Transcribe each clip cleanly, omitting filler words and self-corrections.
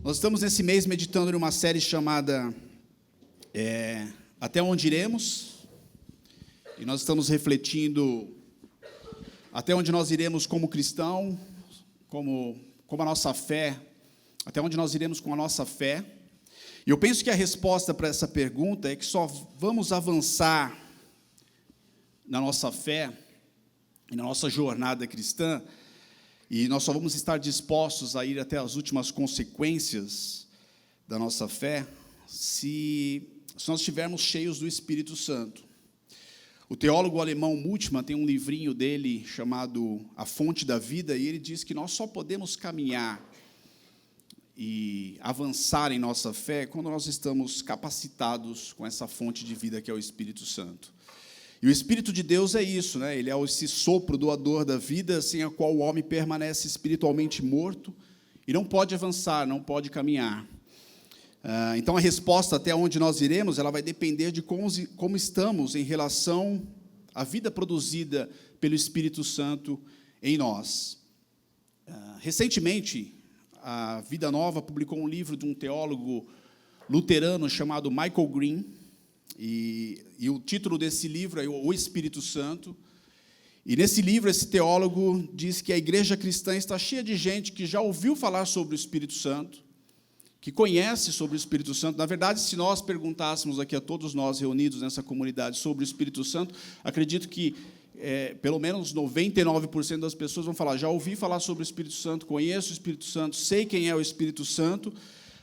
Nós estamos nesse mês meditando em uma série chamada Até Onde Iremos, e nós estamos refletindo até onde nós iremos como cristão, como a nossa fé, até onde nós iremos com a nossa fé. E eu penso que a resposta para essa pergunta é que só vamos avançar na nossa fé e na nossa jornada cristã, e nós só vamos estar dispostos a ir até as últimas consequências da nossa fé se nós estivermos cheios do Espírito Santo. O teólogo alemão Bultmann tem um livrinho dele chamado A Fonte da Vida, e ele diz que nós só podemos caminhar e avançar em nossa fé quando nós estamos capacitados com essa fonte de vida que é o Espírito Santo. E o Espírito de Deus é isso, né? Ele é esse sopro doador da vida, sem a qual o homem permanece espiritualmente morto e não pode avançar, não pode caminhar. Então, a resposta até onde nós iremos, ela vai depender de como estamos em relação à vida produzida pelo Espírito Santo em nós. Recentemente, a Vida Nova publicou um livro de um teólogo luterano chamado Michael Green, e o título desse livro é O Espírito Santo. E nesse livro, esse teólogo diz que a igreja cristã está cheia de gente que já ouviu falar sobre o Espírito Santo, que conhece sobre o Espírito Santo. Na verdade, se nós perguntássemos aqui a todos nós reunidos nessa comunidade sobre o Espírito Santo, acredito que pelo menos 99% das pessoas vão falar: já ouvi falar sobre o Espírito Santo, conheço o Espírito Santo, sei quem é o Espírito Santo.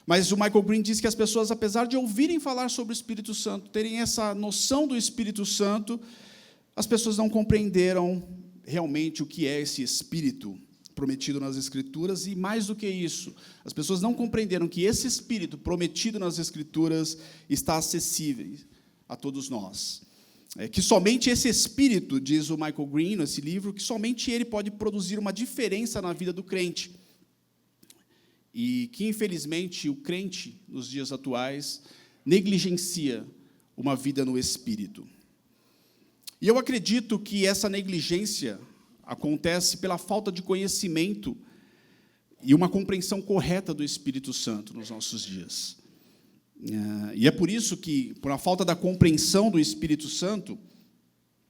Mas o Michael Green diz que as pessoas, apesar de ouvirem falar sobre o Espírito Santo, terem essa noção do Espírito Santo, as pessoas não compreenderam realmente o que é esse Espírito prometido nas Escrituras, e mais do que isso, as pessoas não compreenderam que esse Espírito prometido nas Escrituras está acessível a todos nós. Que somente esse Espírito, diz o Michael Green nesse livro, que somente ele pode produzir uma diferença na vida do crente. E que, infelizmente, o crente, nos dias atuais, negligencia uma vida no Espírito. E eu acredito que essa negligência acontece pela falta de conhecimento e uma compreensão correta do Espírito Santo nos nossos dias. E é por isso que, por a falta da compreensão do Espírito Santo,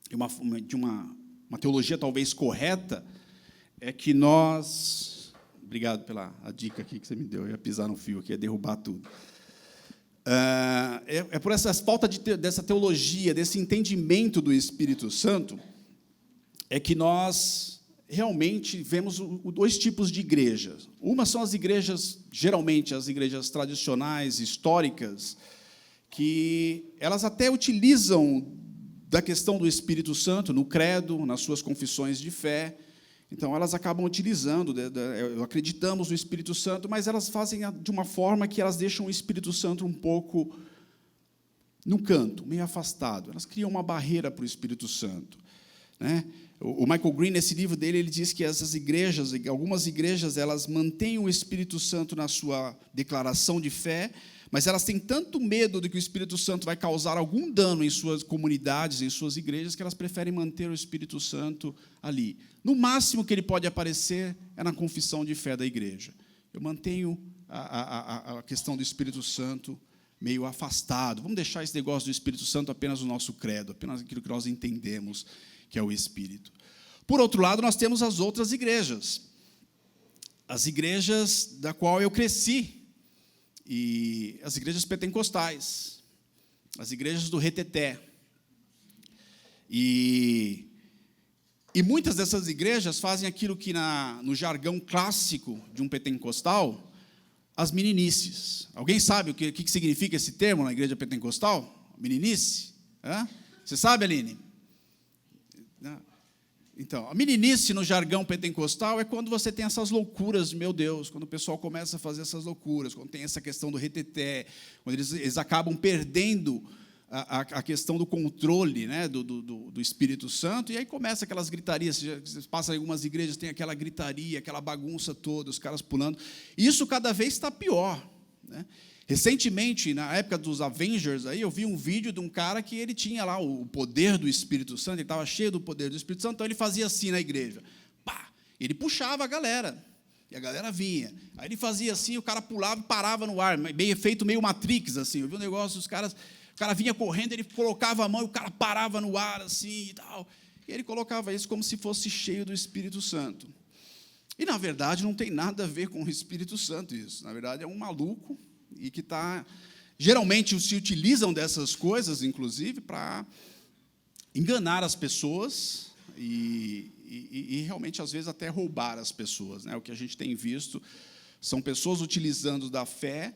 de uma teologia talvez correta, é que nós... Obrigado pela dica aqui que você me deu, eu ia pisar no fio aqui, ia derrubar tudo. É por essa falta dessa teologia, desse entendimento do Espírito Santo, é que nós realmente vemos dois tipos de igrejas. Uma são as igrejas, geralmente as igrejas tradicionais, históricas, que elas até utilizam da questão do Espírito Santo no credo, nas suas confissões de fé. Então, elas acabam utilizando, acreditamos no Espírito Santo, mas elas fazem de uma forma que elas deixam o Espírito Santo um pouco no canto, meio afastado. Elas criam uma barreira para o Espírito Santo, né? O Michael Green, nesse livro dele, ele diz que essas igrejas, algumas igrejas, elas mantêm o Espírito Santo na sua declaração de fé, mas elas têm tanto medo de que o Espírito Santo vai causar algum dano em suas comunidades, em suas igrejas, que elas preferem manter o Espírito Santo ali. No máximo que ele pode aparecer é na confissão de fé da igreja. Eu mantenho a questão do Espírito Santo meio afastado. Vamos deixar esse negócio do Espírito Santo apenas no nosso credo, apenas aquilo que nós entendemos que é o Espírito. Por outro lado, nós temos as outras igrejas. As igrejas da qual eu cresci. E as igrejas pentecostais, as igrejas do reteté. E muitas dessas igrejas fazem aquilo que, no jargão clássico de um pentecostal, as meninices. Alguém sabe o que significa esse termo na igreja pentecostal? Meninice? Você sabe, Aline? Então, a meninice no jargão pentecostal é quando você tem essas loucuras, meu Deus, quando o pessoal começa a fazer essas loucuras, quando tem essa questão do reteté, quando eles acabam perdendo a questão do controle, né, do Espírito Santo, e aí começa aquelas gritarias. Você passa em algumas igrejas, tem aquela gritaria, aquela bagunça toda, os caras pulando. E isso cada vez está pior, né? Recentemente, na época dos Avengers, aí, eu vi um vídeo de um cara que ele tinha lá o poder do Espírito Santo, ele estava cheio do poder do Espírito Santo, então ele fazia assim na igreja. Pá! Ele puxava a galera. E a galera vinha. Aí ele fazia assim, o cara pulava e parava no ar, meio efeito meio Matrix, assim. Eu vi um negócio, o cara vinha correndo, ele colocava a mão e o cara parava no ar, assim, e tal. E ele colocava isso como se fosse cheio do Espírito Santo. E, na verdade, não tem nada a ver com o Espírito Santo isso. Na verdade, é um maluco e que está... Geralmente, se utilizam dessas coisas, inclusive, para enganar as pessoas e realmente, às vezes, até roubar as pessoas, né? O que a gente tem visto são pessoas utilizando da fé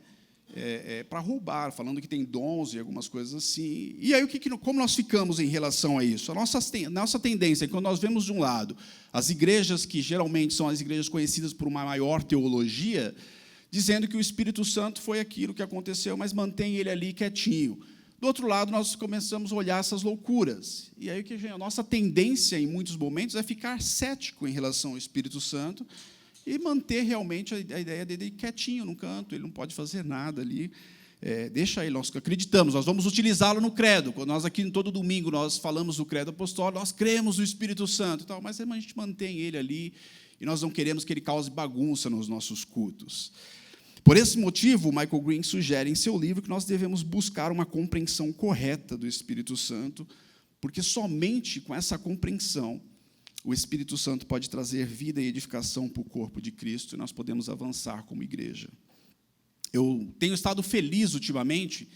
para roubar, falando que tem dons e algumas coisas assim. E aí, como nós ficamos em relação a isso? A nossa tendência é que, quando nós vemos, de um lado, as igrejas que geralmente são as igrejas conhecidas por uma maior teologia, dizendo que o Espírito Santo foi aquilo que aconteceu, mas mantém ele ali quietinho. Do outro lado, nós começamos a olhar essas loucuras. E aí a nossa tendência, em muitos momentos, é ficar cético em relação ao Espírito Santo e manter realmente a ideia dele quietinho no canto, ele não pode fazer nada ali. Deixa ele, nós acreditamos, nós vamos utilizá-lo no credo. Quando nós aqui, todo domingo, nós falamos do credo apostólico, nós cremos no Espírito Santo, e tal, mas a gente mantém ele ali e nós não queremos que ele cause bagunça nos nossos cultos. Por esse motivo, Michael Green sugere em seu livro que nós devemos buscar uma compreensão correta do Espírito Santo, porque somente com essa compreensão o Espírito Santo pode trazer vida e edificação para o corpo de Cristo e nós podemos avançar como igreja. Eu tenho estado feliz ultimamente,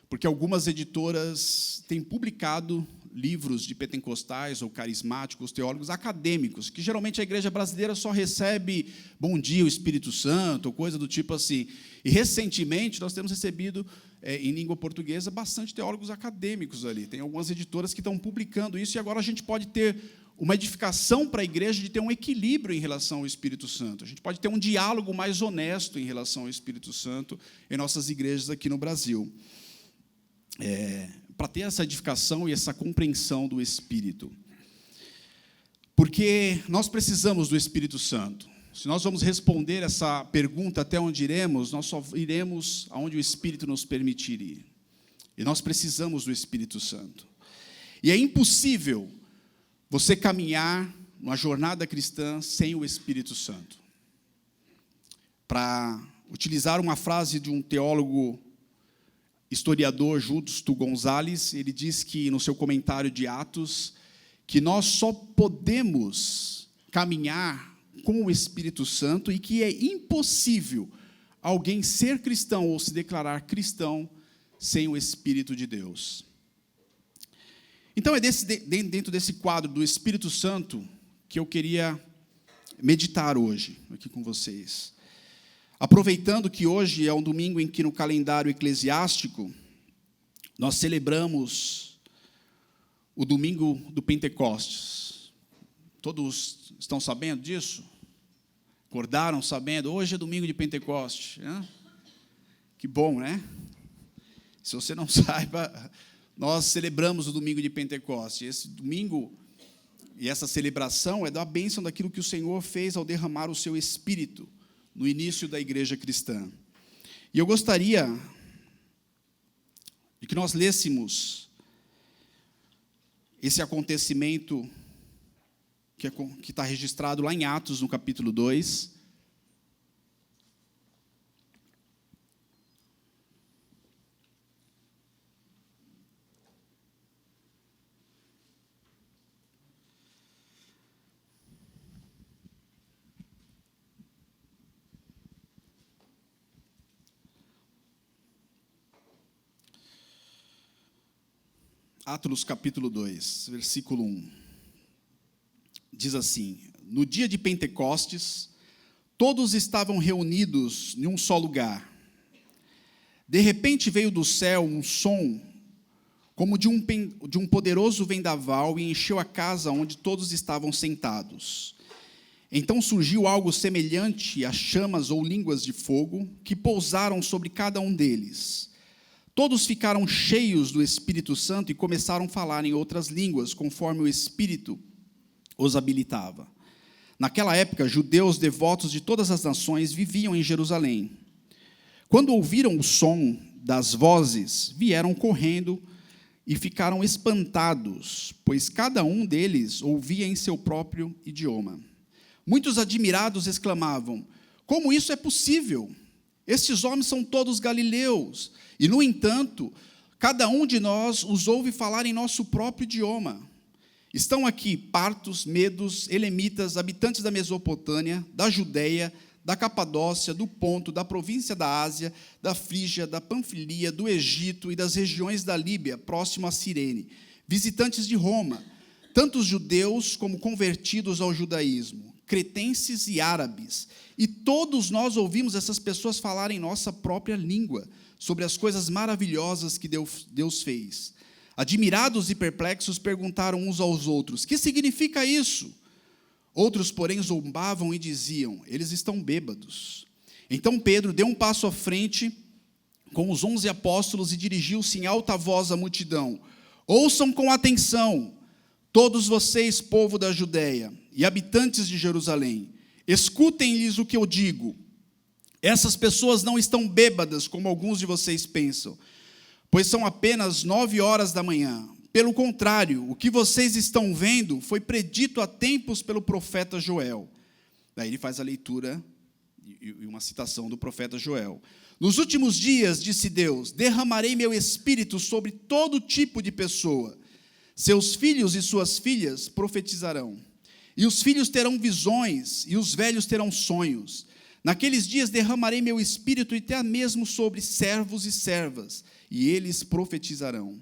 porque algumas editoras têm publicado livros de pentecostais ou carismáticos, teólogos acadêmicos, que geralmente a igreja brasileira só recebe bom dia, o Espírito Santo, ou coisa do tipo assim. E, recentemente, nós temos recebido, em língua portuguesa, bastante teólogos acadêmicos ali. Tem algumas editoras que estão publicando isso, e agora a gente pode ter uma edificação para a igreja de ter um equilíbrio em relação ao Espírito Santo. A gente pode ter um diálogo mais honesto em relação ao Espírito Santo em nossas igrejas aqui no Brasil. Para ter essa edificação e essa compreensão do Espírito. Porque nós precisamos do Espírito Santo. Se nós vamos responder essa pergunta até onde iremos, nós só iremos aonde o Espírito nos permitir ir. E nós precisamos do Espírito Santo. E é impossível você caminhar numa jornada cristã sem o Espírito Santo. Para utilizar uma frase de um teólogo historiador Justo Gonzalez, ele diz que, no seu comentário de Atos, que nós só podemos caminhar com o Espírito Santo e que é impossível alguém ser cristão ou se declarar cristão sem o Espírito de Deus. Então, é dentro desse quadro do Espírito Santo que eu queria meditar hoje, aqui com vocês. Aproveitando que hoje é um domingo em que, no calendário eclesiástico, nós celebramos o domingo do Pentecostes. Todos estão sabendo disso? Acordaram sabendo? Hoje é domingo de Pentecostes. Né? Que bom, né? Se você não saiba, nós celebramos o domingo de Pentecostes. Esse domingo e essa celebração é da bênção daquilo que o Senhor fez ao derramar o seu Espírito no início da igreja cristã. E eu gostaria de que nós lêssemos esse acontecimento que está registrado lá em Atos, no capítulo 2. Atos capítulo 2, versículo 1. Diz assim: no dia de Pentecostes, todos estavam reunidos em um só lugar. De repente veio do céu um som, como de um poderoso vendaval, e encheu a casa onde todos estavam sentados. Então surgiu algo semelhante a chamas ou línguas de fogo, que pousaram sobre cada um deles. Todos ficaram cheios do Espírito Santo e começaram a falar em outras línguas, conforme o Espírito os habilitava. Naquela época, judeus devotos de todas as nações viviam em Jerusalém. Quando ouviram o som das vozes, vieram correndo e ficaram espantados, pois cada um deles ouvia em seu próprio idioma. Muitos admirados exclamavam: Como isso é possível? Estes homens são todos galileus, e, no entanto, cada um de nós os ouve falar em nosso próprio idioma. Estão aqui partos, medos, elemitas, habitantes da Mesopotâmia, da Judeia, da Capadócia, do Ponto, da província da Ásia, da Frígia, da Panfilia, do Egito e das regiões da Líbia, próximo a Cirene, visitantes de Roma, tanto os judeus como convertidos ao judaísmo, cretenses e árabes, e todos nós ouvimos essas pessoas falarem nossa própria língua, sobre as coisas maravilhosas que Deus fez. Admirados e perplexos, perguntaram uns aos outros: que significa isso? Outros, porém, zombavam e diziam: eles estão bêbados. Então Pedro deu um passo à frente com os 11 apóstolos e dirigiu-se em alta voz à multidão: ouçam com atenção, todos vocês, povo da Judeia e habitantes de Jerusalém, escutem-lhes o que eu digo. Essas pessoas não estão bêbadas, como alguns de vocês pensam, pois são apenas 9 horas da manhã. Pelo contrário, o que vocês estão vendo foi predito há tempos pelo profeta Joel. Daí ele faz a leitura e uma citação do profeta Joel. Nos últimos dias, disse Deus, derramarei meu espírito sobre todo tipo de pessoa. Seus filhos e suas filhas profetizarão. E os filhos terão visões, e os velhos terão sonhos. Naqueles dias derramarei meu espírito até mesmo sobre servos e servas, e eles profetizarão.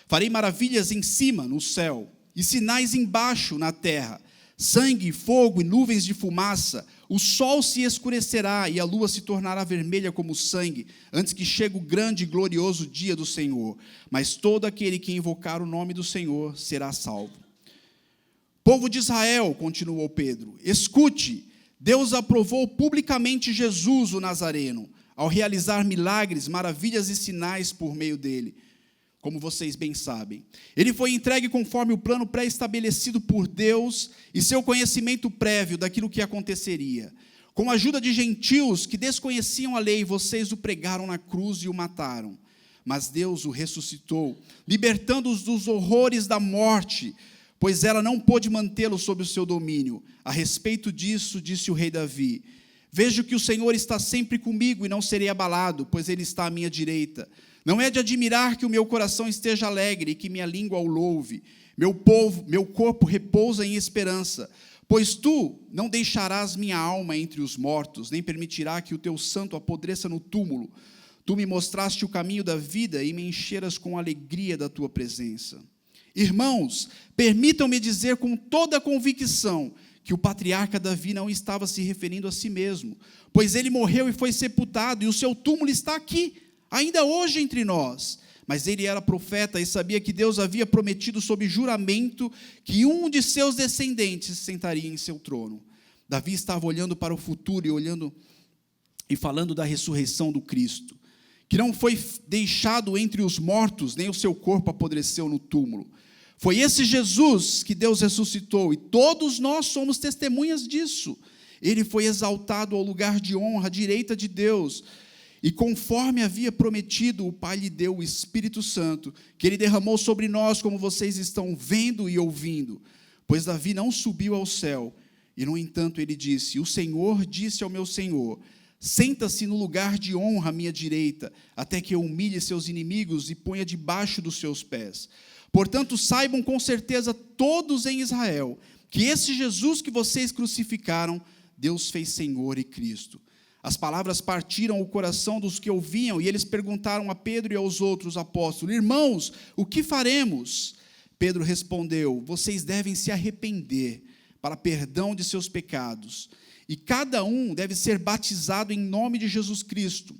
Farei maravilhas em cima, no céu, e sinais embaixo, na terra, sangue, fogo e nuvens de fumaça. O sol se escurecerá e a lua se tornará vermelha como sangue, antes que chegue o grande e glorioso dia do Senhor. Mas todo aquele que invocar o nome do Senhor será salvo. Povo de Israel, continuou Pedro, escute, Deus aprovou publicamente Jesus, o Nazareno, ao realizar milagres, maravilhas e sinais por meio dele, como vocês bem sabem. Ele foi entregue conforme o plano pré-estabelecido por Deus e seu conhecimento prévio daquilo que aconteceria. Com a ajuda de gentios que desconheciam a lei, vocês o pregaram na cruz e o mataram. Mas Deus o ressuscitou, libertando-os dos horrores da morte, pois ela não pôde mantê-lo sob o seu domínio. A respeito disso, disse o rei Davi: vejo que o Senhor está sempre comigo e não serei abalado, pois ele está à minha direita. Não é de admirar que o meu coração esteja alegre e que minha língua o louve. Meu corpo repousa em esperança, pois tu não deixarás minha alma entre os mortos, nem permitirá que o teu santo apodreça no túmulo. Tu me mostraste o caminho da vida e me encheras com a alegria da tua presença. Irmãos, permitam-me dizer com toda a convicção que o patriarca Davi não estava se referindo a si mesmo, pois ele morreu e foi sepultado, e o seu túmulo está aqui, ainda hoje entre nós. Mas ele era profeta e sabia que Deus havia prometido sob juramento que um de seus descendentes sentaria em seu trono. Davi estava olhando para o futuro e falando da ressurreição do Cristo, que não foi deixado entre os mortos, nem o seu corpo apodreceu no túmulo. Foi esse Jesus que Deus ressuscitou, e todos nós somos testemunhas disso. Ele foi exaltado ao lugar de honra, à direita de Deus, e conforme havia prometido, o Pai lhe deu o Espírito Santo, que ele derramou sobre nós, como vocês estão vendo e ouvindo. Pois Davi não subiu ao céu, e no entanto ele disse: o Senhor disse ao meu Senhor: senta-se no lugar de honra à minha direita, até que eu humilhe seus inimigos e ponha debaixo dos seus pés. Portanto, saibam com certeza todos em Israel, que esse Jesus que vocês crucificaram, Deus fez Senhor e Cristo. As palavras partiram o coração dos que ouviam, e eles perguntaram a Pedro e aos outros apóstolos: irmãos, o que faremos? Pedro respondeu: vocês devem se arrepender para perdão de seus pecados, e cada um deve ser batizado em nome de Jesus Cristo.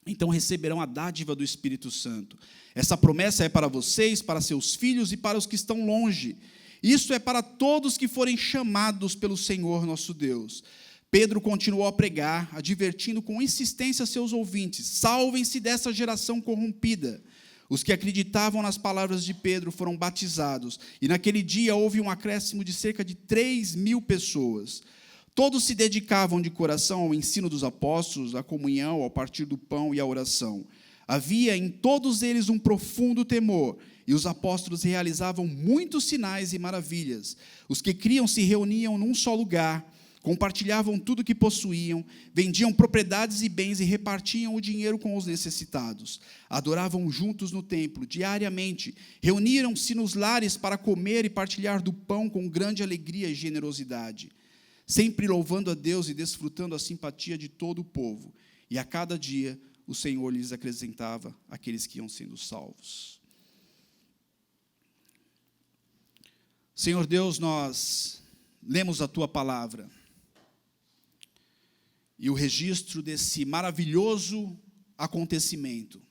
Então receberão a dádiva do Espírito Santo. Essa promessa é para vocês, para seus filhos e para os que estão longe. Isso é para todos que forem chamados pelo Senhor nosso Deus. Pedro continuou a pregar, advertindo com insistência seus ouvintes: salvem-se dessa geração corrompida. Os que acreditavam nas palavras de Pedro foram batizados, e naquele dia houve um acréscimo de cerca de 3.000 pessoas. Todos se dedicavam de coração ao ensino dos apóstolos, à comunhão, ao partir do pão e à oração. Havia em todos eles um profundo temor, e os apóstolos realizavam muitos sinais e maravilhas. Os que criam se reuniam num só lugar. compartilhavam tudo o que possuíam, vendiam propriedades e bens e repartiam o dinheiro com os necessitados. Adoravam juntos no templo, diariamente, reuniram-se nos lares para comer e partilhar do pão com grande alegria e generosidade, sempre louvando a Deus e desfrutando a simpatia de todo o povo. E a cada dia o Senhor lhes acrescentava aqueles que iam sendo salvos. Senhor Deus, nós lemos a Tua palavra e o registro desse maravilhoso acontecimento,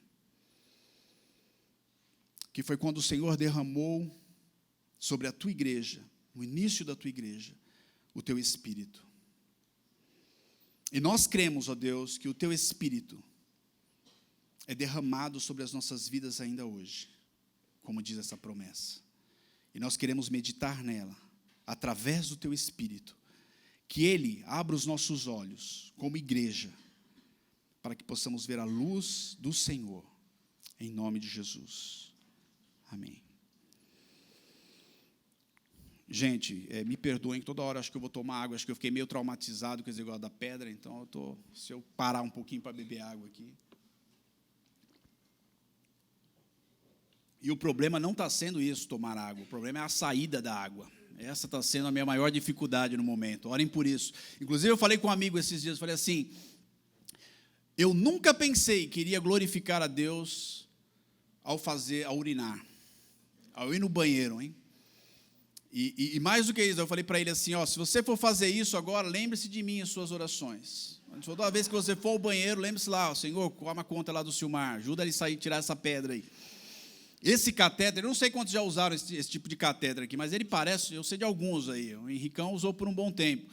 que foi quando o Senhor derramou sobre a Tua igreja, no início da Tua igreja, o Teu Espírito. E nós cremos, ó Deus, que o Teu Espírito é derramado sobre as nossas vidas ainda hoje, como diz essa promessa. E nós queremos meditar nela, através do Teu Espírito, que Ele abra os nossos olhos, como igreja, para que possamos ver a luz do Senhor, em nome de Jesus. Amém. Gente, me perdoem, toda hora acho que eu vou tomar água, acho que eu fiquei meio traumatizado com esse negócio da pedra, então se eu parar um pouquinho para beber água aqui. E o problema não está sendo isso, tomar água, o problema é a saída da água. Essa está sendo a minha maior dificuldade no momento, orem por isso. Inclusive eu falei com um amigo esses dias, falei assim, eu nunca pensei que iria glorificar a Deus ao urinar, ao ir no banheiro, hein? E mais do que isso, eu falei para ele assim, se você for fazer isso agora, lembre-se de mim em suas orações. Toda vez que você for ao banheiro, lembre-se lá, Senhor, toma conta lá do Silmar, ajuda ele a tirar essa pedra aí. Esse catéter, eu não sei quantos já usaram esse tipo de catéter aqui, mas ele parece, eu sei de alguns aí, o Henricão usou por um bom tempo.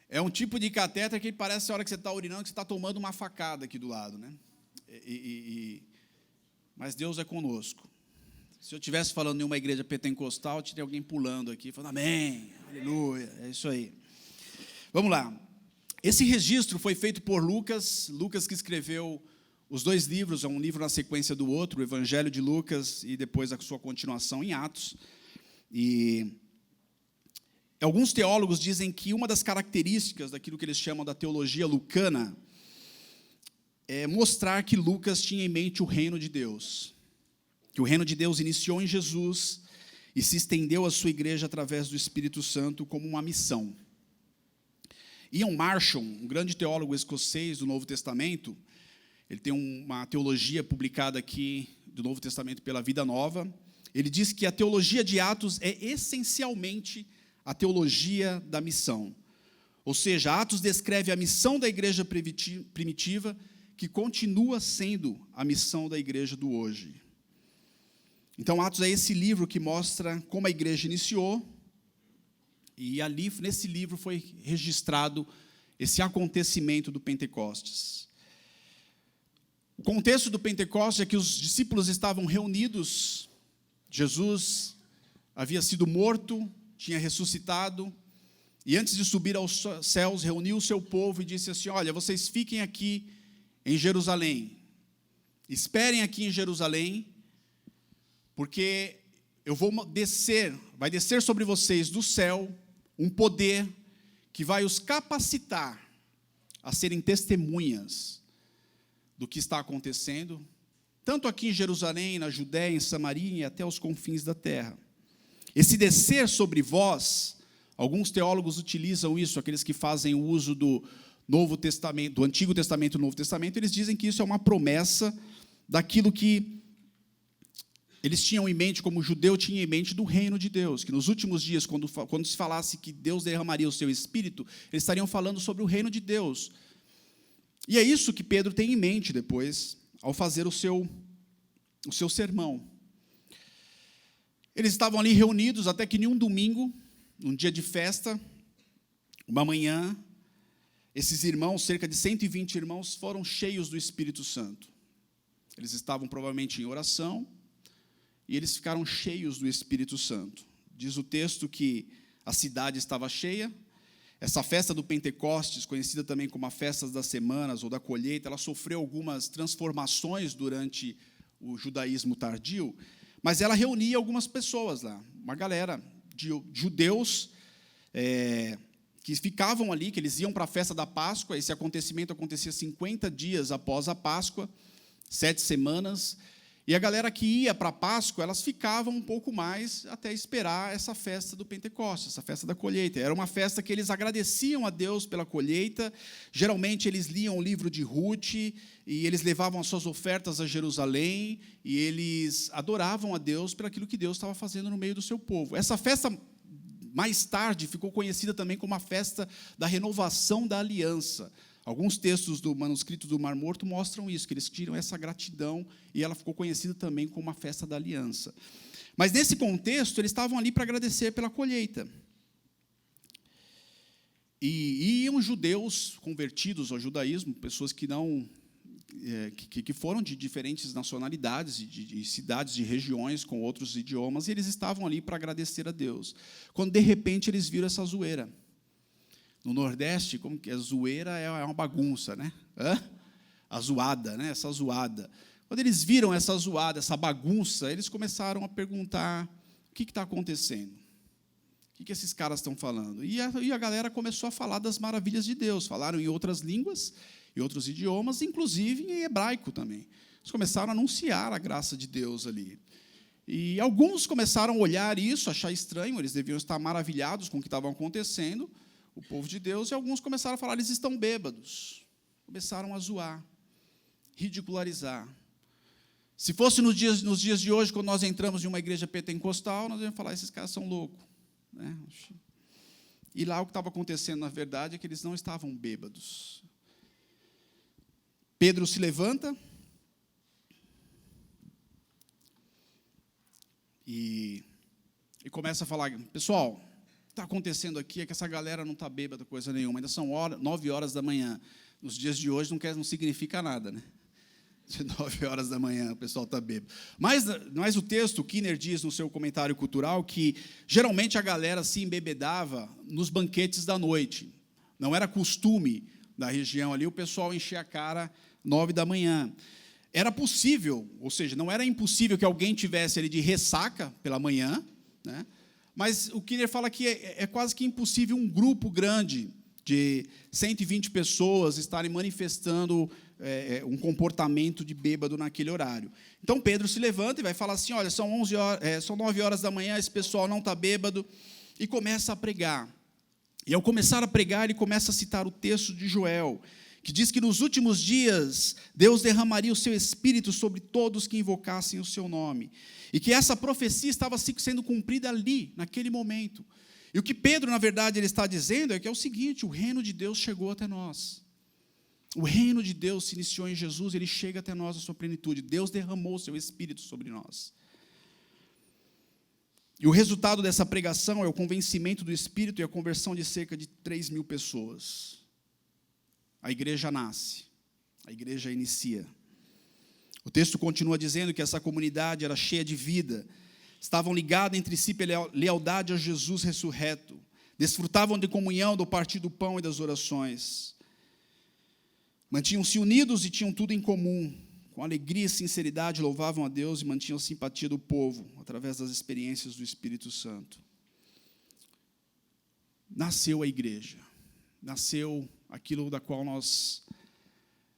É um tipo de catéter que parece a hora que você está urinando, que você está tomando uma facada aqui do lado, né? Mas Deus é conosco. Se eu estivesse falando em uma igreja pentecostal, teria alguém pulando aqui, falando amém, aleluia, é isso aí. Vamos lá. Esse registro foi feito por Lucas que escreveu os 2 livros, é um livro na sequência do outro, o Evangelho de Lucas e depois a sua continuação em Atos. E alguns teólogos dizem que uma das características daquilo que eles chamam da teologia lucana é mostrar que Lucas tinha em mente o reino de Deus. Que o reino de Deus iniciou em Jesus e se estendeu à sua igreja através do Espírito Santo como uma missão. Ian Marshall, um grande teólogo escocês do Novo Testamento, ele tem uma teologia publicada aqui do Novo Testamento pela Vida Nova. Ele diz que a teologia de Atos é essencialmente a teologia da missão. Ou seja, Atos descreve a missão da igreja primitiva, que continua sendo a missão da igreja do hoje. Então, Atos é esse livro que mostra como a igreja iniciou, e ali, nesse livro, foi registrado esse acontecimento do Pentecostes. O contexto do Pentecostes é que os discípulos estavam reunidos, Jesus havia sido morto, tinha ressuscitado, e antes de subir aos céus, reuniu o seu povo e disse assim, olha, vocês fiquem aqui em Jerusalém, esperem aqui em Jerusalém, porque eu vou vai descer sobre vocês do céu um poder que vai os capacitar a serem testemunhas do que está acontecendo, tanto aqui em Jerusalém, na Judéia, em Samaria e até os confins da terra. Esse descer sobre vós, alguns teólogos utilizam isso, aqueles que fazem o uso do Novo Testamento, do Antigo Testamento e do Novo Testamento, eles dizem que isso é uma promessa daquilo que eles tinham em mente, como o judeu tinha em mente, do reino de Deus, que nos últimos dias, quando se falasse que Deus derramaria o seu Espírito, eles estariam falando sobre o reino de Deus. E é isso que Pedro tem em mente depois, ao fazer o seu sermão. Eles estavam ali reunidos até que em um domingo, num dia de festa, uma manhã, esses irmãos, cerca de 120 irmãos, foram cheios do Espírito Santo. Eles estavam provavelmente em oração, e eles ficaram cheios do Espírito Santo. Diz o texto que a cidade estava cheia. Essa festa do Pentecostes, conhecida também como a festa das semanas ou da colheita, ela sofreu algumas transformações durante o judaísmo tardio, mas ela reunia algumas pessoas lá, uma galera de judeus que ficavam ali, que eles iam para a festa da Páscoa. Esse acontecimento acontecia 50 dias após a Páscoa, 7 semanas. E a galera que ia para a Páscoa, elas ficavam um pouco mais até esperar essa festa do Pentecostes, essa festa da colheita. Era uma festa que eles agradeciam a Deus pela colheita. Geralmente eles liam o livro de Ruth e eles levavam as suas ofertas a Jerusalém e eles adoravam a Deus por aquilo que Deus estava fazendo no meio do seu povo. Essa festa, mais tarde, ficou conhecida também como a festa da renovação da aliança. Alguns textos do manuscrito do Mar Morto mostram isso, que eles tiram essa gratidão, e ela ficou conhecida também como a festa da aliança. Mas, nesse contexto, eles estavam ali para agradecer pela colheita. E iam judeus convertidos ao judaísmo, pessoas que não que foram de diferentes nacionalidades, de cidades, de regiões, com outros idiomas, e eles estavam ali para agradecer a Deus. Quando, de repente, eles viram essa zoeira. No Nordeste, como que a zoeira é uma bagunça, né? A zoada, né? Essa zoada. Quando eles viram essa zoada, essa bagunça, eles começaram a perguntar: o que está acontecendo? O que esses caras estão falando? E a galera começou a falar das maravilhas de Deus. Falaram em outras línguas, em outros idiomas, inclusive em hebraico também. Eles começaram a anunciar a graça de Deus ali. E alguns começaram a olhar isso, achar estranho, eles deviam estar maravilhados com o que estava acontecendo, o povo de Deus, e alguns começaram a falar: eles estão bêbados. Começaram a zoar, ridicularizar. Se fosse nos dias de hoje, quando nós entramos em uma igreja pentecostal, nós íamos falar: esses caras são loucos. Né? E lá o que estava acontecendo, na verdade, é que eles não estavam bêbados. Pedro se levanta e começa a falar: pessoal, o que está acontecendo aqui é que essa galera não está bêbada, coisa nenhuma, ainda são 9 horas da manhã. Nos dias de hoje não significa nada, né? De 9 horas da manhã o pessoal está bêbado. Mas o texto, o Kinner diz no seu comentário cultural que geralmente a galera se embebedava nos banquetes da noite. Não era costume da região ali o pessoal encher a cara 9 da manhã. Era possível, ou seja, não era impossível que alguém tivesse ali de ressaca pela manhã, né? Mas o Kinner fala que é quase que impossível um grupo grande de 120 pessoas estarem manifestando um comportamento de bêbado naquele horário. Então, Pedro se levanta e vai falar assim: olha, são 9 horas da manhã, esse pessoal não está bêbado, e começa a pregar. E, ao começar a pregar, ele começa a citar o texto de Joel, que diz que nos últimos dias Deus derramaria o seu Espírito sobre todos que invocassem o seu nome, e que essa profecia estava sendo cumprida ali, naquele momento. E o que Pedro, na verdade, ele está dizendo é que é o seguinte: o reino de Deus chegou até nós. O reino de Deus se iniciou em Jesus, ele chega até nós na sua plenitude. Deus derramou o seu Espírito sobre nós. E o resultado dessa pregação é o convencimento do Espírito e a conversão de cerca de 3.000 pessoas. A igreja nasce, a igreja inicia. O texto continua dizendo que essa comunidade era cheia de vida, estavam ligados entre si pela lealdade a Jesus ressurreto, desfrutavam de comunhão, do partir do pão e das orações. Mantinham-se unidos e tinham tudo em comum. Com alegria e sinceridade louvavam a Deus e mantinham a simpatia do povo, através das experiências do Espírito Santo. Nasceu a igreja. Nasceu aquilo da qual nós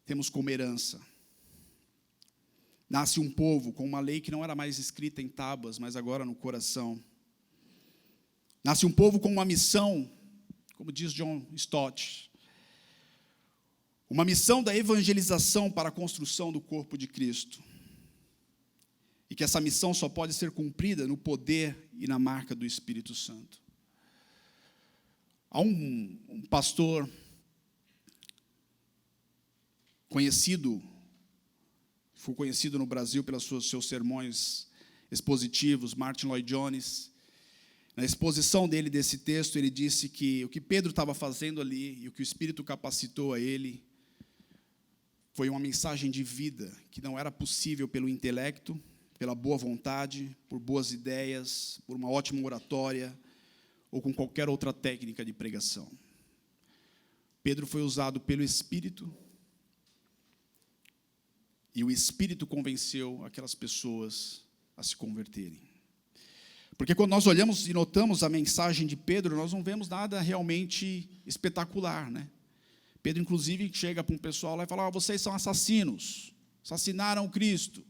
temos como herança. Nasce um povo com uma lei que não era mais escrita em tábuas, mas agora no coração. Nasce um povo com uma missão, como diz John Stott, uma missão da evangelização para a construção do corpo de Cristo. E que essa missão só pode ser cumprida no poder e na marca do Espírito Santo. Há um pastor conhecido, foi conhecido no Brasil pelos seus sermões expositivos, Martin Lloyd Jones. Na exposição dele desse texto, ele disse que o que Pedro estava fazendo ali e o que o Espírito capacitou a ele foi uma mensagem de vida que não era possível pelo intelecto, pela boa vontade, por boas ideias, por uma ótima oratória ou com qualquer outra técnica de pregação. Pedro foi usado pelo Espírito e o Espírito convenceu aquelas pessoas a se converterem. Porque quando nós olhamos e notamos a mensagem de Pedro, nós não vemos nada realmente espetacular, né? Pedro, inclusive, chega para um pessoal lá e fala: vocês são assassinos, assassinaram Cristo.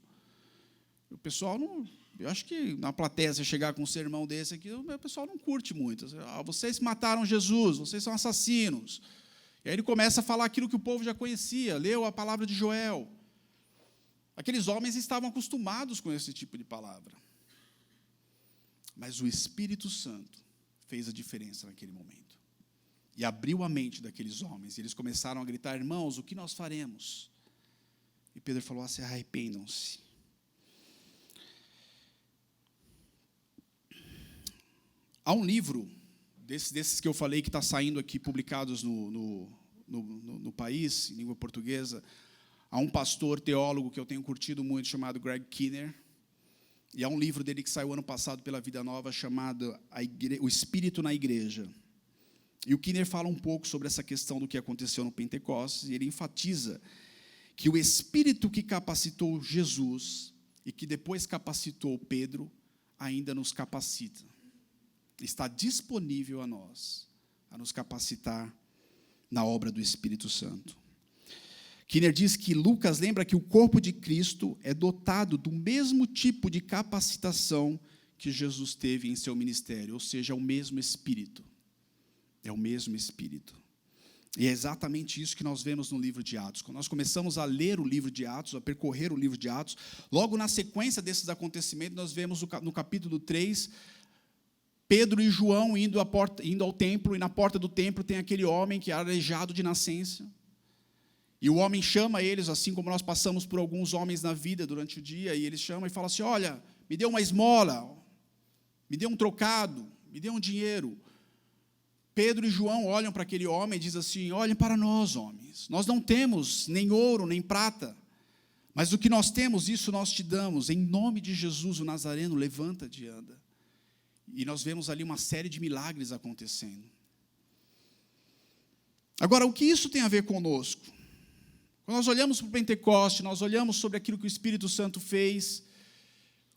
O pessoal não... Eu acho que na plateia, se chegar com um sermão desse aqui, o pessoal não curte muito. Vocês mataram Jesus, vocês são assassinos. E aí ele começa a falar aquilo que o povo já conhecia, leu a palavra de Joel. Aqueles homens estavam acostumados com esse tipo de palavra. Mas o Espírito Santo fez a diferença naquele momento. E abriu a mente daqueles homens. E eles começaram a gritar: irmãos, o que nós faremos? E Pedro falou: se arrependam-se. Há um livro, desses que eu falei, que está saindo aqui, publicados no país, em língua portuguesa. Há um pastor teólogo que eu tenho curtido muito, chamado Greg Kinnear. E há um livro dele que saiu ano passado pela Vida Nova, chamado O Espírito na Igreja. E o Kinnear fala um pouco sobre essa questão do que aconteceu no Pentecostes, e ele enfatiza que o Espírito que capacitou Jesus e que depois capacitou Pedro, ainda nos capacita. Está disponível a nós, a nos capacitar na obra do Espírito Santo. Kinnear diz que Lucas lembra que o corpo de Cristo é dotado do mesmo tipo de capacitação que Jesus teve em seu ministério, ou seja, é o mesmo Espírito. É o mesmo Espírito. E é exatamente isso que nós vemos no livro de Atos. Quando nós começamos a ler o livro de Atos, a percorrer o livro de Atos, logo na sequência desses acontecimentos, nós vemos no capítulo 3, Pedro e João indo ao templo, e na porta do templo tem aquele homem que é aleijado de nascença. E o homem chama eles, assim como nós passamos por alguns homens na vida durante o dia, e eles chamam e falam assim: olha, me dê uma esmola, me dê um trocado, me dê um dinheiro. Pedro e João olham para aquele homem e dizem assim: olhem para nós, homens, nós não temos nem ouro, nem prata, mas o que nós temos, isso nós te damos. Em nome de Jesus, o Nazareno, levanta-te e anda. E nós vemos ali uma série de milagres acontecendo. Agora, o que isso tem a ver conosco? Quando nós olhamos para o Pentecoste, nós olhamos sobre aquilo que o Espírito Santo fez,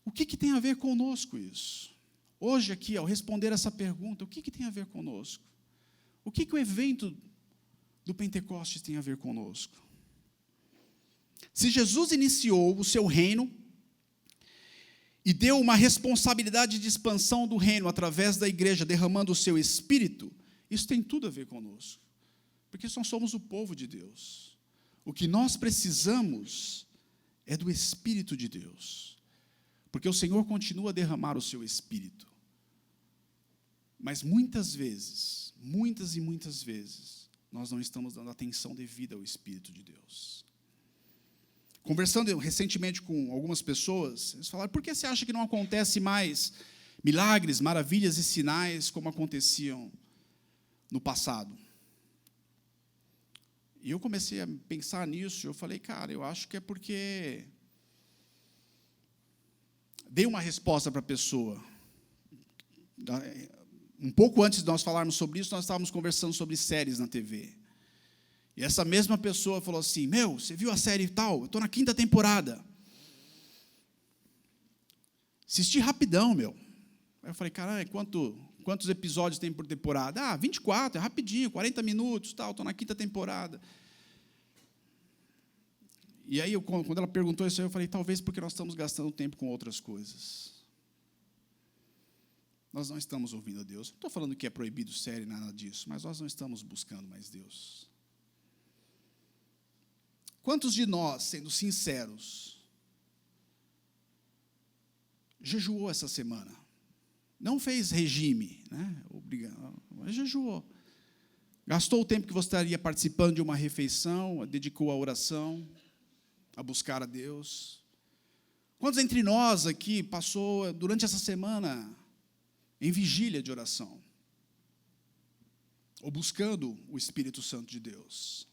o que tem a ver conosco isso? Hoje aqui, ao responder essa pergunta, o que tem a ver conosco? O que o evento do Pentecostes tem a ver conosco? Se Jesus iniciou o seu reino e deu uma responsabilidade de expansão do reino através da igreja, derramando o seu Espírito, isso tem tudo a ver conosco, porque nós somos o povo de Deus. O que nós precisamos é do Espírito de Deus, porque o Senhor continua a derramar o seu Espírito. Mas muitas vezes, muitas e muitas vezes, nós não estamos dando atenção devida ao Espírito de Deus. Conversando recentemente com algumas pessoas, eles falaram: por que você acha que não acontece mais milagres, maravilhas e sinais como aconteciam no passado? E eu comecei a pensar nisso, eu falei: cara, eu acho que é porque... Dei uma resposta para a pessoa. Um pouco antes de nós falarmos sobre isso, nós estávamos conversando sobre séries na TV. E essa mesma pessoa falou assim: meu, você viu a série tal? Eu estou na 5ª temporada. Assisti rapidão, meu. Aí eu falei: caralho, quantos episódios tem por temporada? 24, é rapidinho, 40 minutos, tal, estou na 5ª temporada. E aí, quando ela perguntou isso, eu falei: talvez porque nós estamos gastando tempo com outras coisas. Nós não estamos ouvindo a Deus. Não estou falando que é proibido série, nada disso, mas nós não estamos buscando mais Deus. Quantos de nós, sendo sinceros, jejuou essa semana? Não fez regime, né? Mas jejuou. Gastou o tempo que você estaria participando de uma refeição, dedicou à oração, a buscar a Deus. Quantos entre nós aqui passou durante essa semana em vigília de oração? Ou buscando o Espírito Santo de Deus?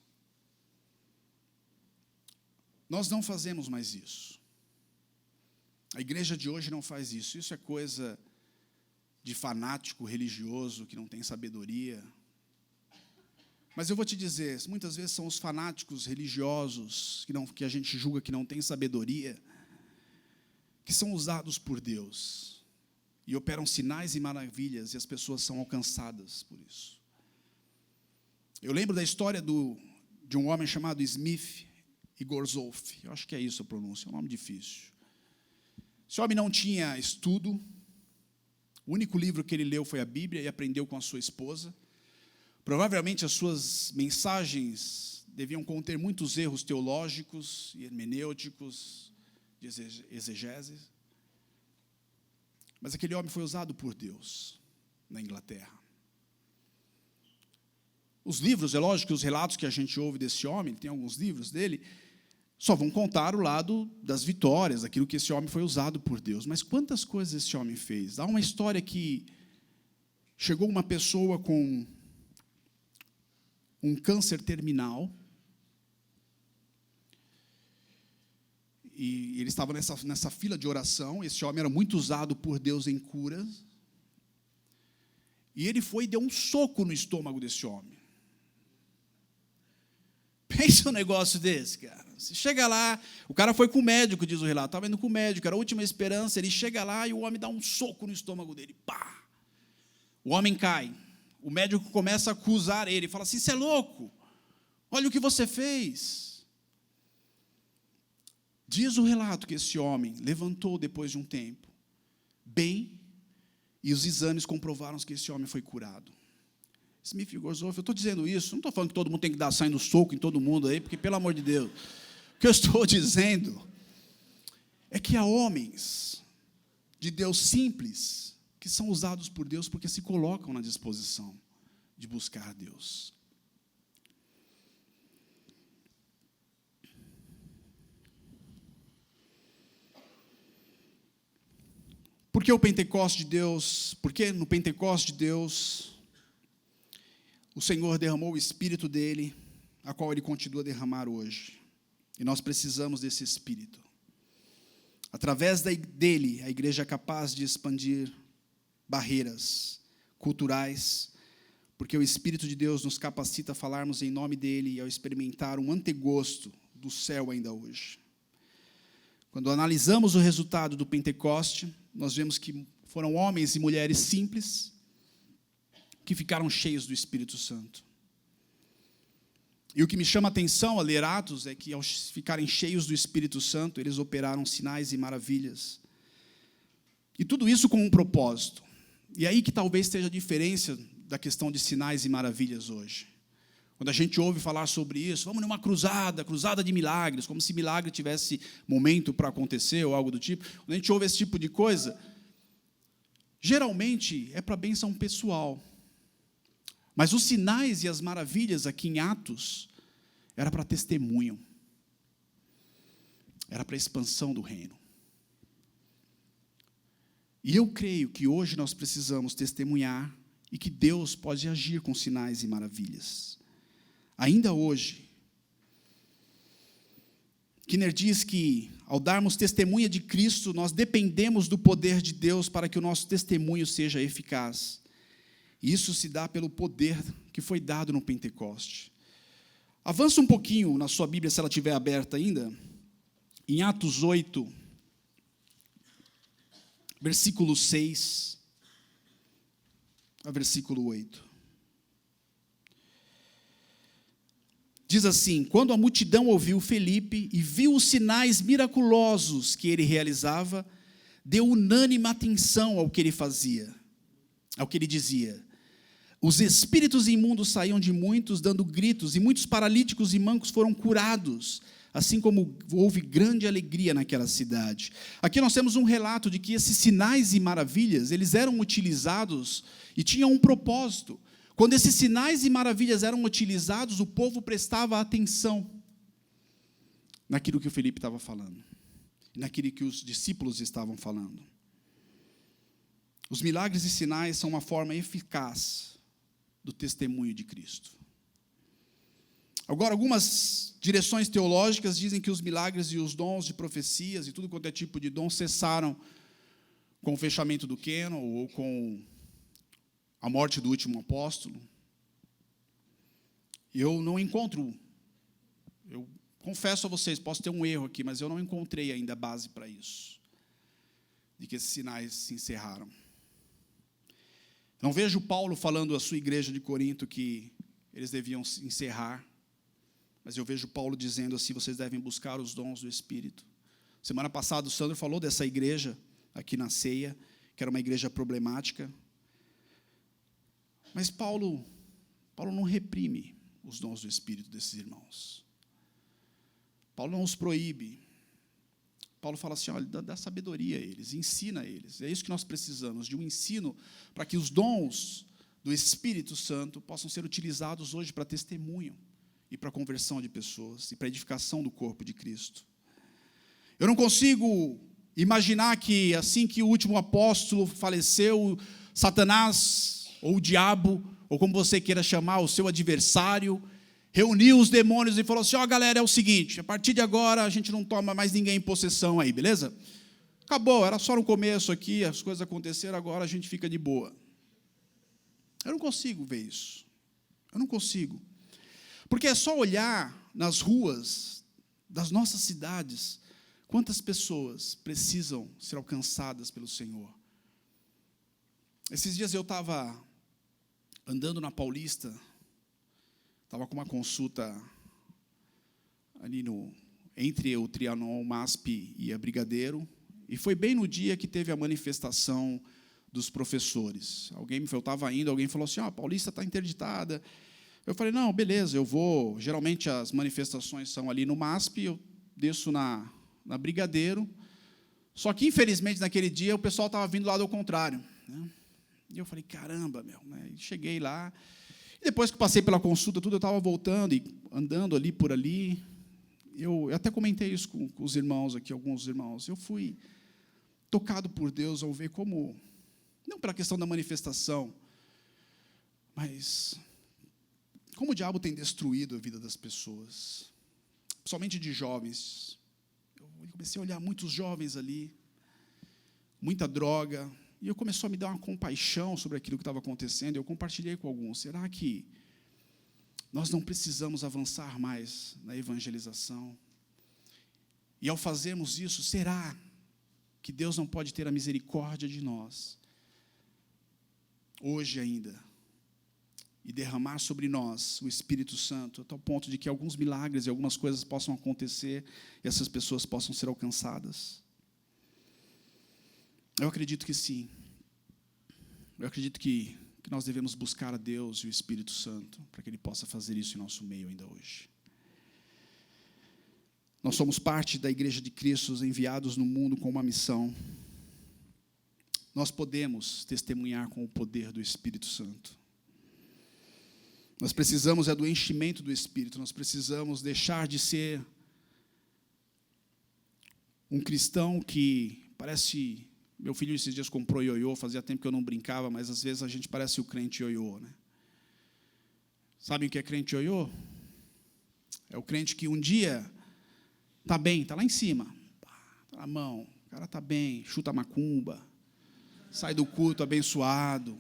Nós não fazemos mais isso. A igreja de hoje não faz isso. Isso é coisa de fanático religioso que não tem sabedoria. Mas eu vou te dizer, muitas vezes são os fanáticos religiosos que a gente julga que não tem sabedoria, que são usados por Deus. e operam sinais e maravilhas, e as pessoas são alcançadas por isso. Eu lembro da história de um homem chamado Smith Wigglesworth. Eu acho que é isso a pronúncia, é um nome difícil. Esse homem não tinha estudo. O único livro que ele leu foi a Bíblia e aprendeu com a sua esposa. Provavelmente as suas mensagens deviam conter muitos erros teológicos e hermenêuticos, de exegese. Mas aquele homem foi usado por Deus na Inglaterra. Os livros, é lógico que os relatos que a gente ouve desse homem, tem alguns livros dele, só vão contar o lado das vitórias, daquilo que esse homem foi usado por Deus. Mas quantas coisas esse homem fez? Há uma história que chegou uma pessoa com um câncer terminal, e ele estava nessa fila de oração. Esse homem era muito usado por Deus em curas, e ele foi e deu um soco no estômago desse homem. Pensa um negócio desse, cara. Você chega lá, o cara foi com o médico, diz o relato, estava indo com o médico, era a última esperança, ele chega lá e o homem dá um soco no estômago dele. Pá! O homem cai. O médico começa a acusar ele, fala assim: você é louco, olha o que você fez. Diz o relato que esse homem levantou depois de um tempo, bem, e os exames comprovaram que esse homem foi curado. Smith Wigglesworth, eu estou dizendo isso, não estou falando que todo mundo tem que dar saindo soco em todo mundo aí, porque, pelo amor de Deus, o que eu estou dizendo é que há homens de Deus simples que são usados por Deus porque se colocam na disposição de buscar a Deus. Por que o Pentecoste de Deus? Porque no Pentecoste de Deus o Senhor derramou o Espírito dele, a qual ele continua a derramar hoje. E nós precisamos desse Espírito. Através dele, a igreja é capaz de expandir barreiras culturais, porque o Espírito de Deus nos capacita a falarmos em nome dele e ao experimentar um antegosto do céu ainda hoje. Quando analisamos o resultado do Pentecoste, nós vemos que foram homens e mulheres simples que ficaram cheios do Espírito Santo. E o que me chama a atenção a ler Atos é que, ao ficarem cheios do Espírito Santo, eles operaram sinais e maravilhas. E tudo isso com um propósito. E aí que talvez esteja a diferença da questão de sinais e maravilhas hoje. Quando a gente ouve falar sobre isso, vamos numa cruzada de milagres, como se milagre tivesse momento para acontecer ou algo do tipo. Quando a gente ouve esse tipo de coisa, geralmente é para bênção pessoal. Mas os sinais e as maravilhas aqui em Atos era para testemunho. Era para expansão do reino. E eu creio que hoje nós precisamos testemunhar e que Deus pode agir com sinais e maravilhas. Ainda hoje, Kinner diz que, ao darmos testemunha de Cristo, nós dependemos do poder de Deus para que o nosso testemunho seja eficaz. E isso se dá pelo poder que foi dado no Pentecoste. Avança um pouquinho na sua Bíblia, se ela estiver aberta ainda, em Atos 8, versículo 6 a versículo 8. Diz assim: quando a multidão ouviu Felipe e viu os sinais miraculosos que ele realizava, deu unânime atenção ao que ele fazia, ao que ele dizia. Os espíritos imundos saíam de muitos, dando gritos, e muitos paralíticos e mancos foram curados, assim como houve grande alegria naquela cidade. Aqui nós temos um relato de que esses sinais e maravilhas, eles eram utilizados e tinham um propósito. Quando esses sinais e maravilhas eram utilizados, o povo prestava atenção naquilo que o Felipe estava falando, naquilo que os discípulos estavam falando. Os milagres e sinais são uma forma eficaz do testemunho de Cristo. Agora, algumas direções teológicas dizem que os milagres e os dons de profecias e tudo quanto é tipo de dom cessaram com o fechamento do cânon ou com a morte do último apóstolo. Eu não encontro, eu confesso a vocês, posso ter um erro aqui, mas eu não encontrei ainda base para isso, de que esses sinais se encerraram. Não vejo Paulo falando à sua igreja de Corinto que eles deviam encerrar, mas eu vejo Paulo dizendo assim: vocês devem buscar os dons do Espírito. Semana passada o Sandro falou dessa igreja aqui na ceia, que era uma igreja problemática. Mas Paulo não reprime os dons do Espírito desses irmãos. Paulo não os proíbe. Paulo fala assim: olha, dá sabedoria a eles, ensina a eles. É isso que nós precisamos, de um ensino para que os dons do Espírito Santo possam ser utilizados hoje para testemunho e para conversão de pessoas e para edificação do corpo de Cristo. Eu não consigo imaginar que assim que o último apóstolo faleceu, Satanás ou o diabo, ou como você queira chamar, o seu adversário, reuniu os demônios e falou assim: ó, galera, é o seguinte, a partir de agora a gente não toma mais ninguém em possessão aí, beleza? Acabou, era só no começo aqui, as coisas aconteceram, agora a gente fica de boa. Eu não consigo ver isso. Eu não consigo. Porque é só olhar nas ruas das nossas cidades, quantas pessoas precisam ser alcançadas pelo Senhor. Esses dias eu estava andando na Paulista, estava com uma consulta ali entre o Trianon, o MASP e a Brigadeiro, e foi bem no dia que teve a manifestação dos professores. Alguém falou assim: a Paulista está interditada. Eu falei: não, beleza, eu vou. Geralmente as manifestações são ali no MASP, eu desço na Brigadeiro. Só que, infelizmente, naquele dia, o pessoal estava vindo lá do contrário, né? E eu falei: caramba, meu, né? Cheguei lá. E depois que passei pela consulta, tudo, eu estava voltando e andando ali por ali. Eu até comentei isso com os irmãos aqui, alguns irmãos. Eu fui tocado por Deus ao ver como, não pela questão da manifestação, mas como o diabo tem destruído a vida das pessoas, principalmente de jovens. Eu comecei a olhar muitos jovens ali, muita droga, e eu começou a me dar uma compaixão sobre aquilo que estava acontecendo. Eu compartilhei com alguns: será que nós não precisamos avançar mais na evangelização? E ao fazermos isso, será que Deus não pode ter a misericórdia de nós, hoje ainda, e derramar sobre nós o Espírito Santo, a tal ponto de que alguns milagres e algumas coisas possam acontecer e essas pessoas possam ser alcançadas? Eu acredito que sim. Eu acredito que nós devemos buscar a Deus e o Espírito Santo para que Ele possa fazer isso em nosso meio ainda hoje. Nós somos parte da Igreja de Cristo, enviados no mundo com uma missão. Nós podemos testemunhar com o poder do Espírito Santo. Nós precisamos do enchimento do Espírito. Nós precisamos deixar de ser um cristão que parece... Meu filho esses dias comprou ioiô, fazia tempo que eu não brincava, mas às vezes a gente parece o crente ioiô, né? Sabem o que é crente ioiô? É o crente que um dia está bem, está lá em cima, está na mão, o cara está bem, chuta macumba, sai do culto abençoado.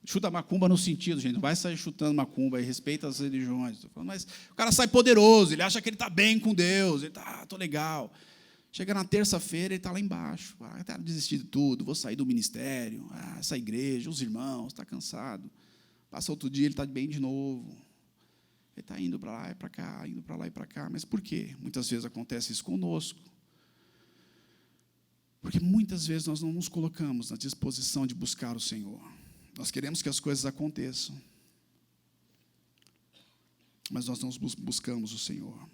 Chuta macumba no sentido, gente, não vai sair chutando macumba, respeita as religiões. Estou falando, mas o cara sai poderoso, ele acha que ele está bem com Deus, ele está, estou legal. Chega na terça-feira, ele está lá embaixo. Está desistir de tudo, vou sair do ministério, essa igreja, os irmãos, está cansado. Passa outro dia, ele está bem de novo. Ele está indo para lá e para cá, indo para lá e para cá. Mas por quê? Muitas vezes acontece isso conosco. Porque muitas vezes nós não nos colocamos na disposição de buscar o Senhor. Nós queremos que as coisas aconteçam, mas nós não buscamos o Senhor.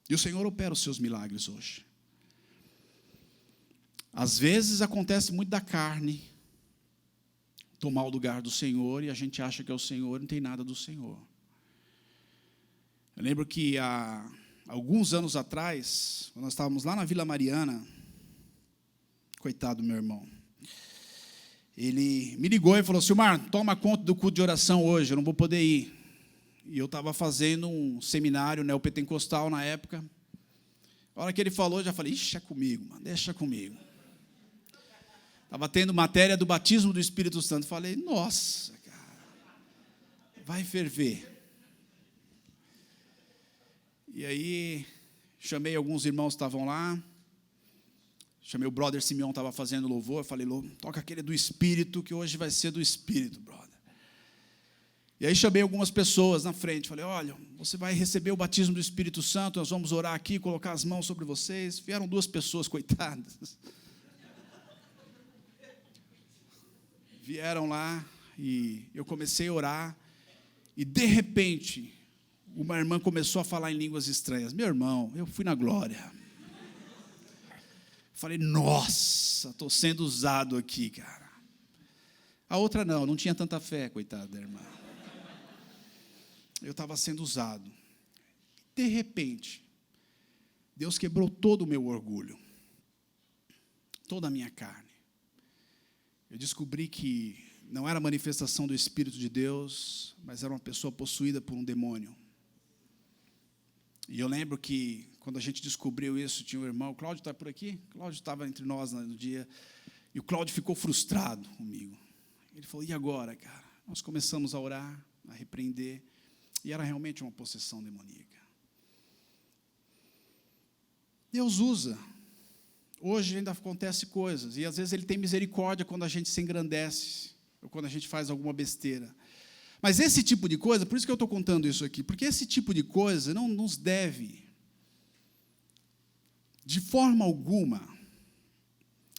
E o Senhor opera os seus milagres hoje. Às vezes acontece muito da carne tomar o lugar do Senhor e a gente acha que é o Senhor e não tem nada do Senhor. Eu lembro que há alguns anos atrás, quando nós estávamos lá na Vila Mariana, coitado do meu irmão, ele me ligou e falou: Silmar, toma conta do culto de oração hoje, eu não vou poder ir. E eu estava fazendo um seminário neopentecostal na época. A hora que ele falou, eu já falei: ixi, é comigo, mano, deixa comigo. Estava tendo matéria do batismo do Espírito Santo. Falei: nossa, cara, vai ferver. E aí, chamei alguns irmãos que estavam lá. Chamei o brother Simeão, estava fazendo louvor. Eu falei, toca aquele do Espírito, que hoje vai ser do Espírito, brother. E aí chamei algumas pessoas na frente. Falei, olha, você vai receber o batismo do Espírito Santo, nós vamos orar aqui, colocar as mãos sobre vocês. Vieram 2 pessoas, coitadas. Vieram lá e eu comecei a orar. E, de repente, uma irmã começou a falar em línguas estranhas. Meu irmão, eu fui na glória. Falei, nossa, estou sendo usado aqui, cara. A outra não tinha tanta fé, coitada da irmã. Eu estava sendo usado. De repente, Deus quebrou todo o meu orgulho, toda a minha carne. Eu descobri que não era manifestação do Espírito de Deus, mas era uma pessoa possuída por um demônio. E eu lembro que, quando a gente descobriu isso, tinha um irmão, o Cláudio está por aqui? O Cláudio estava entre nós no dia, e o Cláudio ficou frustrado comigo. Ele falou, e agora, cara? Nós começamos a orar, a repreender, e era realmente uma possessão demoníaca. Deus usa. Hoje ainda acontece coisas, e às vezes Ele tem misericórdia quando a gente se engrandece, ou quando a gente faz alguma besteira. Mas esse tipo de coisa, por isso que eu estou contando isso aqui, porque esse tipo de coisa não nos deve, de forma alguma,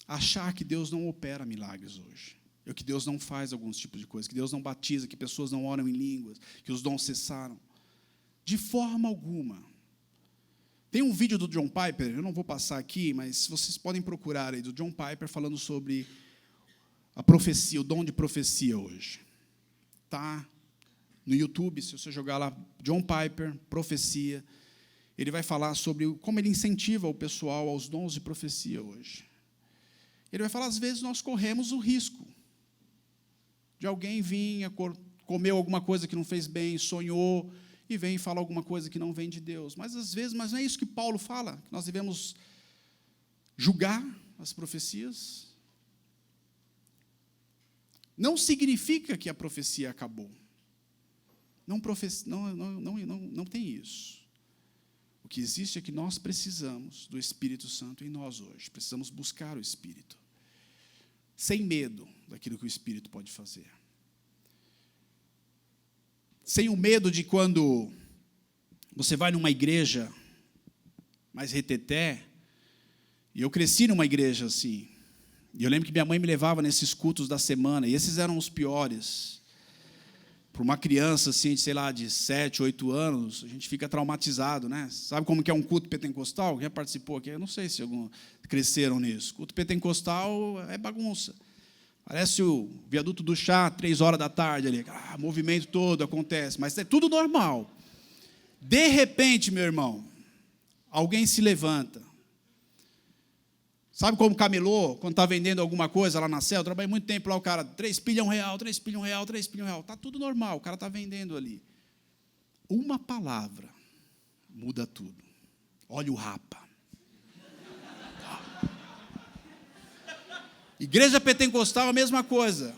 achar que Deus não opera milagres hoje. Ou que Deus não faz alguns tipos de coisas, que Deus não batiza, que pessoas não oram em línguas, que os dons cessaram. De forma alguma. Tem um vídeo do John Piper, eu não vou passar aqui, mas vocês podem procurar aí, do John Piper, falando sobre a profecia, o dom de profecia hoje. Está no YouTube, se você jogar lá, John Piper, profecia, ele vai falar sobre como ele incentiva o pessoal aos dons de profecia hoje. Ele vai falar, às vezes, nós corremos o risco de alguém vir, comeu alguma coisa que não fez bem, sonhou, e vem e fala alguma coisa que não vem de Deus. Mas, às vezes, não é isso que Paulo fala, que nós devemos julgar as profecias. Não significa que a profecia acabou. Não tem isso. O que existe é que nós precisamos do Espírito Santo em nós hoje. Precisamos buscar o Espírito. Sem medo daquilo que o Espírito pode fazer. Sem o medo de quando você vai numa igreja mais reteté, e eu cresci numa igreja assim, e eu lembro que minha mãe me levava nesses cultos da semana, e esses eram os piores. Para uma criança assim, de, sei lá, de 7, 8 anos, a gente fica traumatizado, né? Sabe como que é um culto pentecostal? Quem já participou aqui? Eu não sei se alguns cresceram nisso. Culto pentecostal é bagunça. Parece o viaduto do chá, 3 horas da tarde ali. Movimento todo acontece, mas é tudo normal. De repente, meu irmão, alguém se levanta. Sabe como camelô, quando está vendendo alguma coisa lá na Cel? Eu trabalhei muito tempo lá, o cara, 3 pilhão real, 3 pilhão real, 3 pilhão real. Está tudo normal, o cara está vendendo ali. Uma palavra muda tudo. Olha o rapa. Igreja pentecostal, a mesma coisa.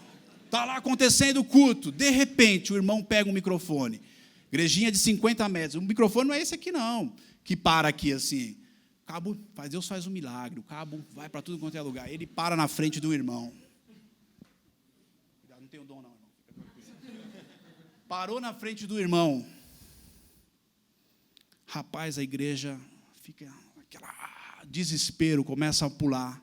Está lá acontecendo o culto. De repente, o irmão pega um microfone. Igrejinha de 50 metros. O microfone não é esse aqui, não, que para aqui assim. O cabo, Deus faz um milagre. O cabo vai para tudo quanto é lugar. Ele para na frente do irmão. Não tenho dom, não, irmão. Parou na frente do irmão. Rapaz, a igreja fica aquele desespero, começa a pular.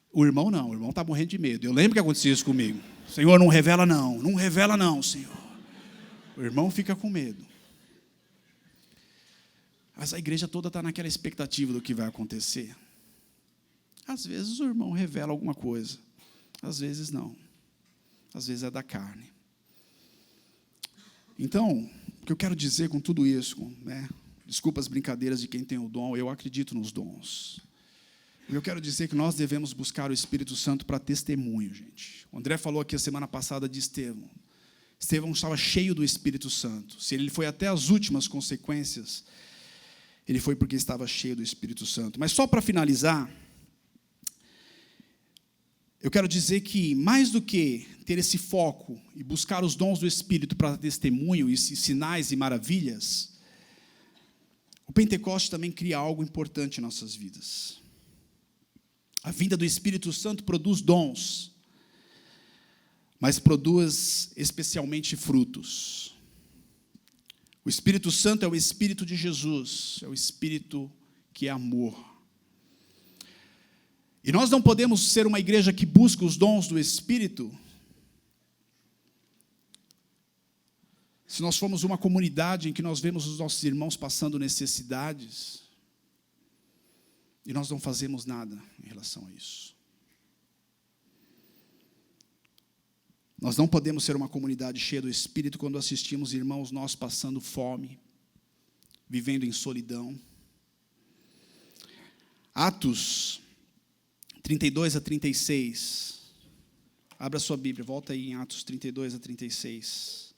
O irmão não, o irmão está morrendo de medo. Eu lembro que acontecia isso comigo. Senhor, não revela não, Senhor. O irmão fica com medo. Mas a igreja toda está naquela expectativa do que vai acontecer. Às vezes o irmão revela alguma coisa, às vezes não. Às vezes é da carne. Então, o que eu quero dizer com tudo isso, desculpa as brincadeiras de quem tem o dom, eu acredito nos dons. Eu quero dizer que nós devemos buscar o Espírito Santo para testemunho, gente. O André falou aqui a semana passada de Estevão. Estevão estava cheio do Espírito Santo. Se ele foi até as últimas consequências, ele foi porque estava cheio do Espírito Santo. Mas só para finalizar, eu quero dizer que, mais do que ter esse foco e buscar os dons do Espírito para testemunho, e sinais e maravilhas, o Pentecoste também cria algo importante em nossas vidas. A vinda do Espírito Santo produz dons, mas produz especialmente frutos. O Espírito Santo é o Espírito de Jesus, é o Espírito que é amor. E nós não podemos ser uma igreja que busca os dons do Espírito se nós formos uma comunidade em que nós vemos os nossos irmãos passando necessidades e nós não fazemos nada em relação a isso. Nós não podemos ser uma comunidade cheia do Espírito quando assistimos irmãos nossos passando fome, vivendo em solidão. Atos 32 a 36. Abra sua Bíblia, volta aí em Atos 32 a 36.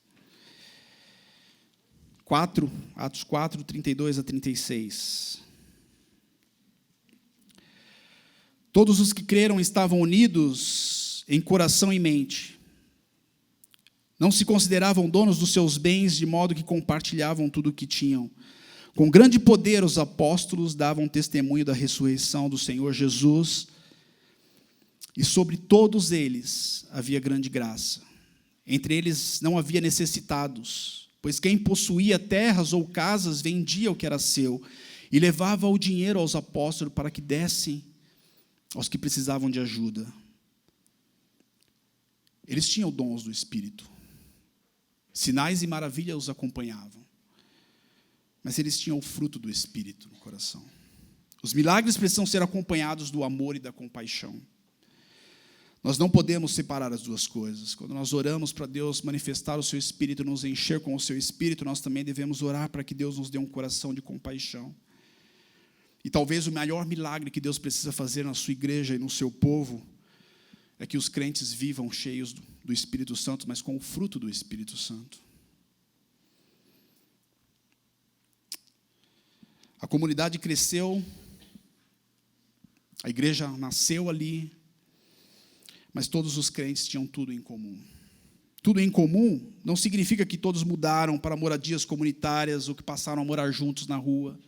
Atos 4, 32 a 36. Todos os que creram estavam unidos em coração e mente. Não se consideravam donos dos seus bens, de modo que compartilhavam tudo o que tinham. Com grande poder, os apóstolos davam testemunho da ressurreição do Senhor Jesus, e sobre todos eles havia grande graça. Entre eles não havia necessitados, pois quem possuía terras ou casas vendia o que era seu e levava o dinheiro aos apóstolos para que dessem aos que precisavam de ajuda. Eles tinham dons do Espírito. Sinais e maravilhas os acompanhavam. Mas eles tinham o fruto do Espírito no coração. Os milagres precisam ser acompanhados do amor e da compaixão. Nós não podemos separar as duas coisas. Quando nós oramos para Deus manifestar o seu Espírito, nos encher com o seu Espírito, nós também devemos orar para que Deus nos dê um coração de compaixão. E talvez o maior milagre que Deus precisa fazer na sua igreja e no seu povo é que os crentes vivam cheios do Espírito Santo, mas com o fruto do Espírito Santo. A comunidade cresceu, a igreja nasceu ali, mas todos os crentes tinham tudo em comum. Tudo em comum não significa que todos mudaram para moradias comunitárias ou que passaram a morar juntos na rua.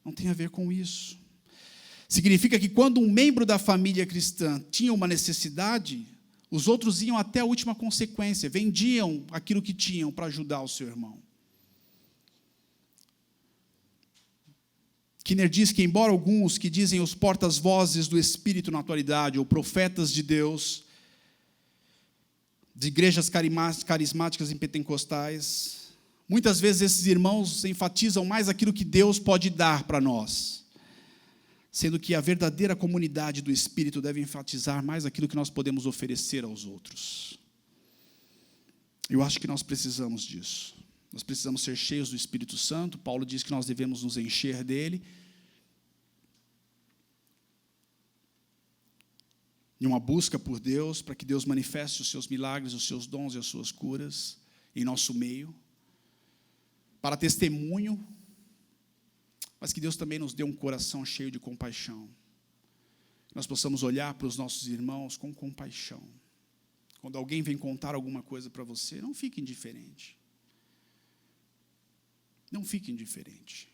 Não tem a ver com isso. Significa que quando um membro da família cristã tinha uma necessidade, os outros iam até a última consequência, vendiam aquilo que tinham para ajudar o seu irmão. Kinner diz que, embora alguns que dizem os portas-vozes do Espírito na atualidade, ou profetas de Deus, de igrejas carismáticas e pentecostais, muitas vezes esses irmãos enfatizam mais aquilo que Deus pode dar para nós, sendo que a verdadeira comunidade do Espírito deve enfatizar mais aquilo que nós podemos oferecer aos outros. Eu acho que nós precisamos disso. Nós precisamos ser cheios do Espírito Santo. Paulo diz que nós devemos nos encher dele. Em uma busca por Deus, para que Deus manifeste os seus milagres, os seus dons e as suas curas em nosso meio. Para testemunho, mas que Deus também nos dê um coração cheio de compaixão. Que nós possamos olhar para os nossos irmãos com compaixão. Quando alguém vem contar alguma coisa para você, não fique indiferente. Não fique indiferente.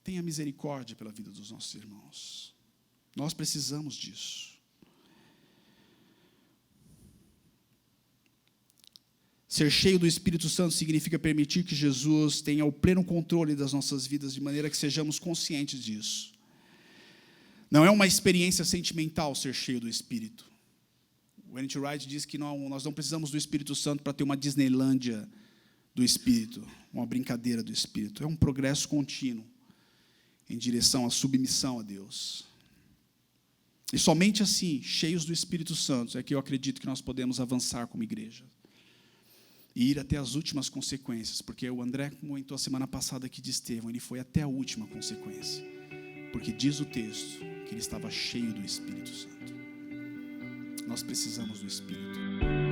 Tenha misericórdia pela vida dos nossos irmãos. Nós precisamos disso. Ser cheio do Espírito Santo significa permitir que Jesus tenha o pleno controle das nossas vidas, de maneira que sejamos conscientes disso. Não é uma experiência sentimental ser cheio do Espírito. O N.T. Wright diz que nós não precisamos do Espírito Santo para ter uma Disneylândia do Espírito, uma brincadeira do Espírito. É um progresso contínuo em direção à submissão a Deus. E somente assim, cheios do Espírito Santo, é que eu acredito que nós podemos avançar como igreja e ir até as últimas consequências, porque o André comentou a semana passada aqui de Estevão, ele foi até a última consequência, porque diz o texto que ele estava cheio do Espírito Santo. Nós precisamos do Espírito.